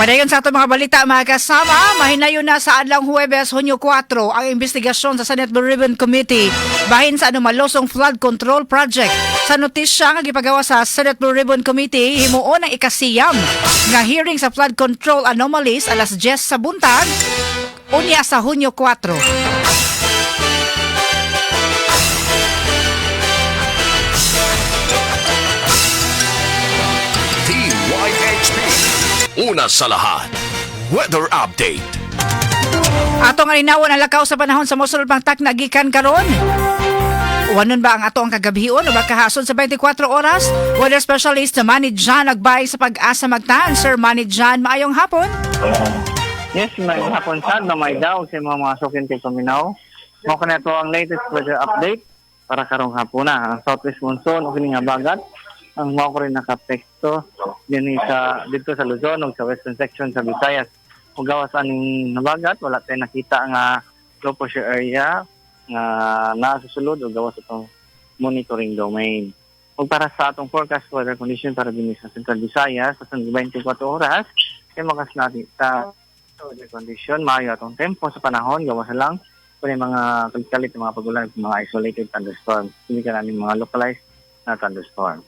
Padayon sa ato mga balita mga kasama, mahinayon na sa adlang Huwebes, Hunyo 4 ang investigasyon sa Senate Blue Ribbon Committee bahin sa anumalosong flood control project. Sa notisya nga gipagawa sa Senate Blue Ribbon Committee, himuon ang ikasiyam nga hearing sa flood control anomalies alas 10 sa buntag, unya sa Hunyo 4. Una sa lahat, weather update. Ato nga linawon ang lakaw sa panahon sa mosunod pang takna gikan karon. Wanon ba ang ato ang kagabion o bakahason sa 24 oras? Weather specialist na Manny John nagbay sa Pag-asa Magtan. Sir Manny John, maayong hapon. Yes, may hapon sad na may daw sa mga sukin kay Paminaw. Mo kana to ang latest weather update para karong hapon na. Ang southwest monsoon o kini nga bagat ang mo ko rin nakapekto din sa dito sa Luzon ug sa western section sa Visayas. Ug gawas aning nabagat wala tay nakita nga low pressure area nga nasusulod ug gawas itong monitoring domain. Ug para sa atong forecast weather condition para din sa Central Visayas sa 24 oras kay makas natin sa weather condition maayo atong tempo sa panahon gawas lang kung mga kalit mga pagulan mga isolated thunderstorms hindi ka namin mga localized na thunderstorm.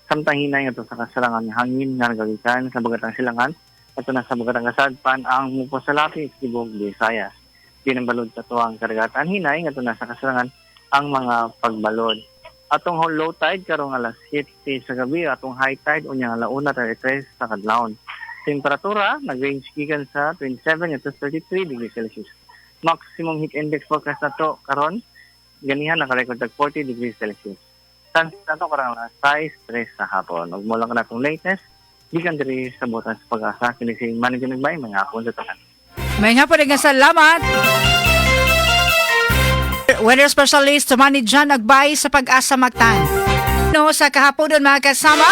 Samtang hinay nga sa kasalangan ng hangin nga nagagikan sa bagatang silangan at na sa bagatang kasadpan ang mupo sa lapis Tibog Visayas. Pinambalod sa tuwang karagatan hinay nga na sa kasalangan ang mga pagbalod. Atong low tide karong alas 7 sa gabi atong high tide unyang alauna 33 sa kadlawon. Temperatura nag-range gikan sa 27 to 33 degrees Celsius. Maximum heat index forecast nato karon ganihan naka-record tag 40 degrees Celsius. Nato karang alas 6:03 sa hapon. Ug mo lang na itong latest, gikan diri sa Butas Pag-asa kini si Manager Nagbay mga hapon sa tanan. May nga po rin nga salamat. Weather specialist Manny John nagbay sa Pag-asa Magtan. No, sa kahapon mga kasama.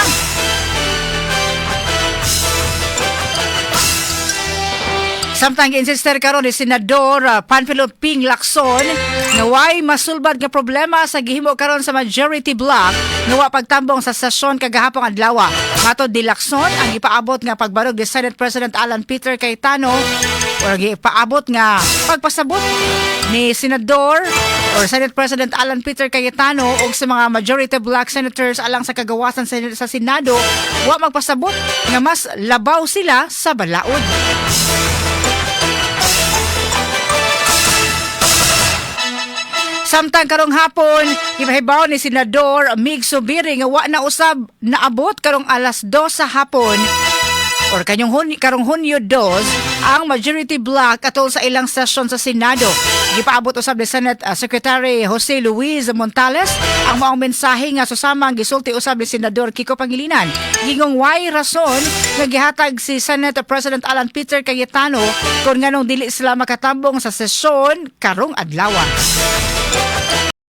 Samtang insister karon ni Senador Panfilo Ping Lacson na way masulbad nga problema sa gihimo karon sa majority block nga wa pagtambong sa sesyon kagahapon adlaw. Matod ni Lacson ang ipaabot nga pagbarog ni Senate President Alan Peter Cayetano o ipaabot nga pagpasabot ni Senador or Senate President Alan Peter Cayetano og sa mga majority block senators alang sa kagawasan sa Senado wa magpasabot nga mas labaw sila sa balaod. Samtang karong hapon, ibahibaw ni Senador Mig Subiri nga wa na usab naabot karong alas 2 sa hapon or karong Hunyo 2 ang majority block atol sa ilang session sa Senado. Gipaabot usab ni Senate Secretary Jose Luis Montales ang maong mensahe nga susama ang gisulti usab ni Senador Kiko Pangilinan. Gingong way rason nga gihatag si Senate President Alan Peter Cayetano kung nganong dili sila makatambong sa sesyon karong adlaw.